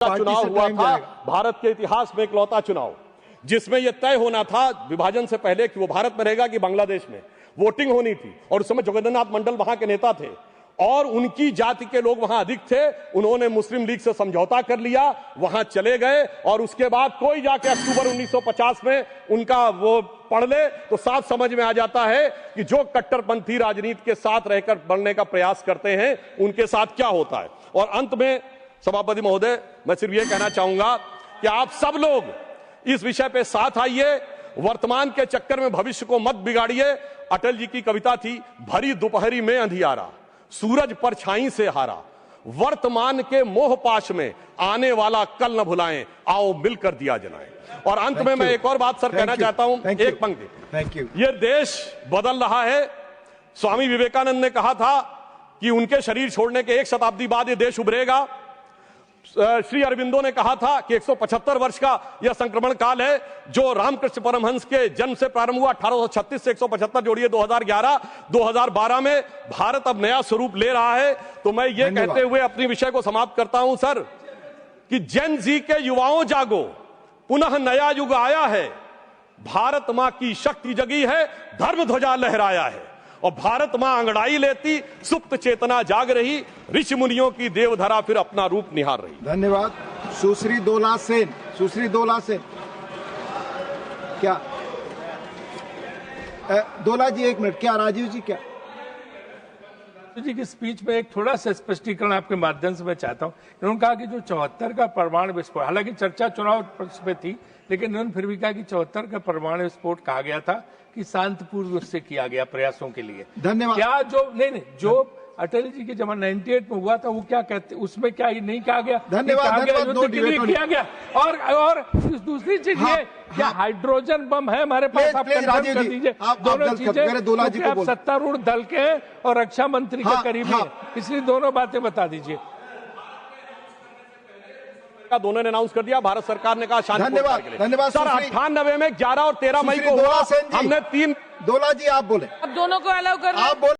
का चुनाव हुआ था भारत के इतिहास में इकलौता चुनाव जिसमें यह तय होना था विभाजन से पहले कि वो भारत में रहेगा कि बांग्लादेश में। वोटिंग होनी थी और उस समय जोगेंद्रनाथ मंडल वहां के नेता थे और उनकी जाति के लोग वहां अधिक थे। उन्होंने मुस्लिम लीग से समझौता कर लिया, वहां चले गए और उसके बाद कोई जाके अक्टूबर 1950 में उनका वो पढ़ ले तो साफ समझ में आ जाता है कि जो कट्टरपंथी राजनीति के साथ रहकर बढ़ने का प्रयास करते हैं उनके साथ क्या होता है। और अंत में सभापति महोदय, मैं सिर्फ यह कहना चाहूंगा कि आप सब लोग इस विषय पे साथ आइए, वर्तमान के चक्कर में भविष्य को मत बिगाड़िए। अटल जी की कविता थी, भरी दोपहरी में अंधियारा, सूरज परछाई से हारा, वर्तमान के मोह पाश में आने वाला कल न भुलाएं, आओ मिलकर दिया जलाएं। और अंत में मैं एक और बात सर कहना चाहता हूं, एक पंक्ति, ये देश बदल रहा है। स्वामी विवेकानंद ने कहा था कि उनके शरीर छोड़ने के 1 शताब्दी बाद ये देश उभरेगा। श्री अरविंदो ने कहा था कि 175 वर्ष का यह संक्रमण काल है जो रामकृष्ण परमहंस के जन्म से प्रारंभ हुआ 1836 से 175 जोड़िए 2012 में भारत अब नया स्वरूप ले रहा है। तो मैं ये कहते हुए अपनी विषय को समाप्त करता हूं सर कि जेन जी के युवाओं जागो, पुनः नया युग आया है, भारत मां की शक्ति जगी है, धर्म ध्वजा लहराया है और भारत मां अंगड़ाई लेती, सुप्त चेतना जाग रही, ऋषि मुनियों की देवधरा फिर अपना रूप निहार रही। धन्यवाद। सुश्री दोला सेन, क्या दोला जी 1 मिनट, क्या राजीव जी क्या जी की स्पीच में एक थोड़ा सा स्पष्टीकरण आपके माध्यम से मैं चाहता हूं। इन्होंने कहा कि जो 74 का परमाणु विस्फोट, हालांकि चर्चा चुनाव पे थी लेकिन उन्होंने फिर भी कहा कि 74 का परमाणु विस्फोट कहा गया था कि शांतिपूर्व उससे किया गया प्रयासों के लिए। धन्यवाद। क्या जो नहीं जो अटल जी के जब 98 में हुआ था वो क्या कहते, उसमें क्या नहीं कहा गया? धन्यवाद। किया गया। और दूसरी चीज ये क्या हाइड्रोजन बम है हमारे पास? आप कंफर्म कर दीजिए दोनों चीजें। आप सत्तारूढ़ दल के हैं और रक्षा मंत्री के करीबी हैं, इसलिए दोनों बातें बता दीजिए। दोनों ने अनाउंस कर दिया, भारत सरकार ने कहा शांति। धन्यवाद सर। 98 में 11 और 13 मई को हुआ, हमने 3। दोला जी आप बोले, अब दोनों को अलाउ कर आप बोले।